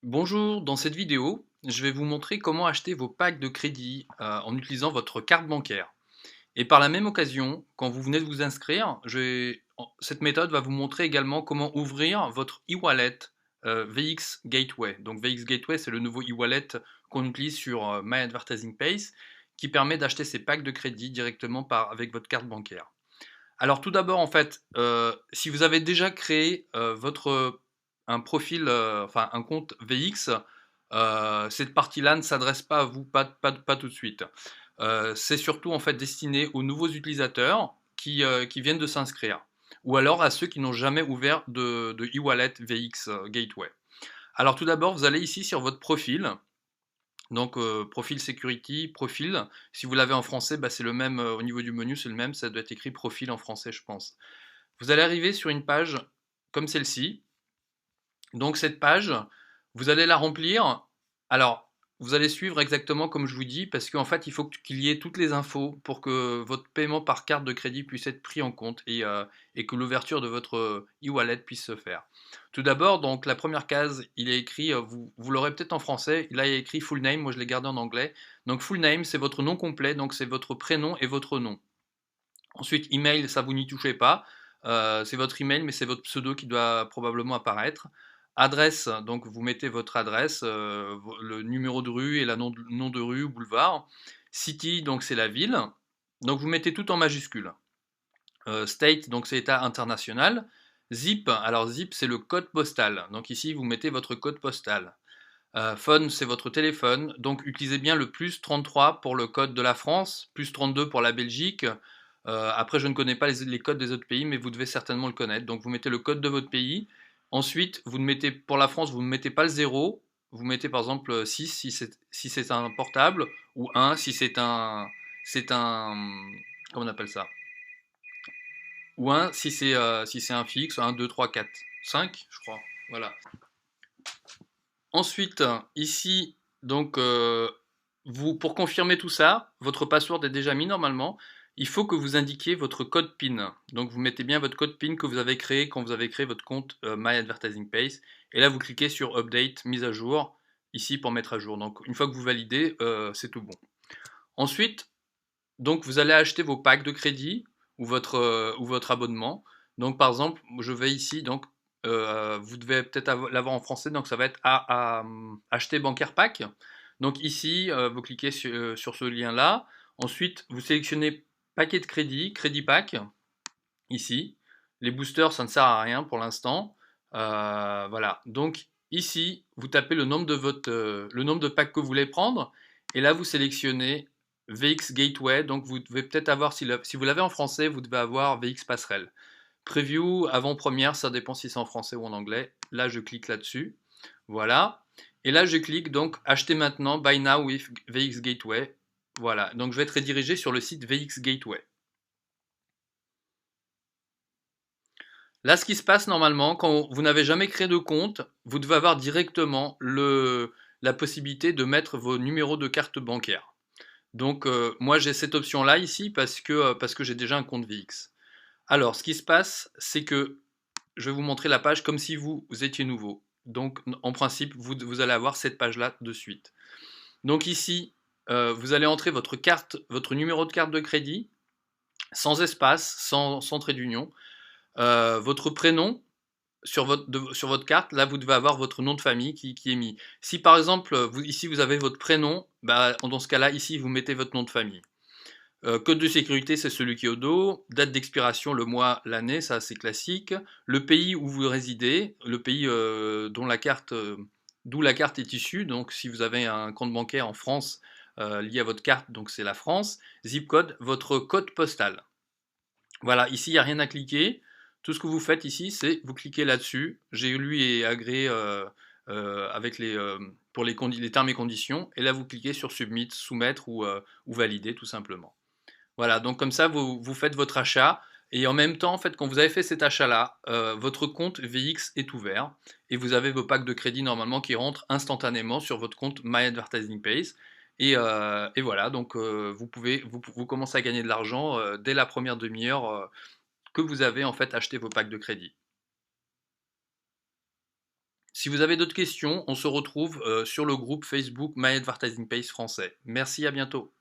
Bonjour, dans cette vidéo, je vais vous montrer comment acheter vos packs de crédit en utilisant votre carte bancaire. Et par la même occasion, quand vous venez de vous inscrire, cette méthode va vous montrer également comment ouvrir votre e-wallet VX Gateway. Donc VX Gateway, c'est le nouveau e-wallet qu'on utilise sur My Advertising Pace qui permet d'acheter ces packs de crédit directement avec votre carte bancaire. Alors tout d'abord, en fait, si vous avez déjà créé un profil, enfin un compte VX, cette partie-là ne s'adresse pas à vous, pas tout de suite. C'est surtout en fait destiné aux nouveaux utilisateurs qui viennent de s'inscrire, ou alors à ceux qui n'ont jamais ouvert de e-wallet VX Gateway. Alors tout d'abord, vous allez ici sur votre profil, donc profil security, profil. Si vous l'avez en français, bah, c'est le même au niveau du menu, c'est le même, ça doit être écrit profil en français, je pense. Vous allez arriver sur une page comme celle-ci. Donc cette page, vous allez la remplir. Alors, vous allez suivre exactement comme je vous dis, parce qu'en fait, il faut qu'il y ait toutes les infos pour que votre paiement par carte de crédit puisse être pris en compte et que l'ouverture de votre e-wallet puisse se faire. Tout d'abord, donc la première case, il est écrit, vous l'aurez peut-être en français, là il est écrit full name, moi je l'ai gardé en anglais. Donc full name, c'est votre nom complet, donc c'est votre prénom et votre nom. Ensuite, email, ça vous n'y touchez pas. C'est votre email, mais c'est votre pseudo qui doit probablement apparaître. Adresse, donc vous mettez votre adresse, le numéro de rue et le nom de rue ou boulevard. City, donc c'est la ville. Donc vous mettez tout en majuscule. State, donc c'est État international. Zip, alors zip c'est le code postal. Donc ici vous mettez votre code postal. Phone, c'est votre téléphone. Donc utilisez bien le plus 33 pour le code de la France, plus 32 pour la Belgique. Après, je ne connais pas les codes des autres pays, mais vous devez certainement le connaître. Donc vous mettez le code de votre pays. Ensuite, vous ne mettez, pour la France, vous ne mettez pas le 0. Vous mettez par exemple 6 si c'est un portable, ou 1 si c'est un, comment on appelle ça? Ou 1 si c'est un fixe, 1, 2, 3, 4, 5, je crois. Voilà. Ensuite, ici, donc, pour confirmer tout ça, votre password est déjà mis normalement. Il faut que vous indiquiez votre code PIN. Donc, vous mettez bien votre code PIN que vous avez créé quand vous avez créé votre compte My Advertising Pace. Et là, vous cliquez sur Update, mise à jour, ici pour mettre à jour. Donc, une fois que vous validez, c'est tout bon. Ensuite, donc, vous allez acheter vos packs de crédit ou votre abonnement. Donc, par exemple, je vais ici, donc, vous devez peut-être l'avoir en français, donc ça va être acheter bancaire pack. Donc ici, vous cliquez sur ce lien-là. Ensuite, vous sélectionnez paquet de crédit, crédit pack, ici. Les boosters, ça ne sert à rien pour l'instant. Voilà. Donc ici, vous tapez le nombre de packs que vous voulez prendre. Et là, vous sélectionnez VX Gateway. Donc vous devez peut-être avoir, si vous l'avez en français, vous devez avoir VX Passerelle. Preview, avant-première, ça dépend si c'est en français ou en anglais. Là, je clique là-dessus. Voilà. Et là, je clique donc acheter maintenant, buy now with VX Gateway. Voilà. Donc je vais être redirigé sur le site VX Gateway. Là, ce qui se passe normalement, quand vous n'avez jamais créé de compte, vous devez avoir directement la possibilité de mettre vos numéros de carte bancaire. Donc, moi, j'ai cette option-là ici parce que j'ai déjà un compte VX. Alors, ce qui se passe, c'est que je vais vous montrer la page comme si vous étiez nouveau. Donc, en principe, vous allez avoir cette page-là de suite. Donc ici, vous allez entrer votre numéro de carte de crédit, sans espace, sans trait d'union, votre prénom, sur votre carte, là, vous devez avoir votre nom de famille qui est mis. Si par exemple, ici, vous avez votre prénom, bah, dans ce cas-là, ici, vous mettez votre nom de famille. Code de sécurité, c'est celui qui est au dos. Date d'expiration, le mois, l'année, ça c'est classique. Le pays où vous résidez, le pays d'où la carte est issue. Donc si vous avez un compte bancaire en France lié à votre carte, donc c'est la France. Zip code, votre code postal. Voilà, ici il n'y a rien à cliquer. Tout ce que vous faites ici, c'est vous cliquez là-dessus. J'ai lu et agréé avec pour les termes et conditions. Et là, vous cliquez sur Submit, soumettre ou valider tout simplement. Voilà, donc comme ça, vous faites votre achat. Et en même temps, en fait, quand vous avez fait cet achat-là, votre compte VX est ouvert et vous avez vos packs de crédit normalement qui rentrent instantanément sur votre compte My Advertising Pace. Et voilà, donc vous commencez à gagner de l'argent dès la première demi-heure que vous avez en fait acheté vos packs de crédit. Si vous avez d'autres questions, on se retrouve sur le groupe Facebook My Advertising Pays français. Merci, à bientôt.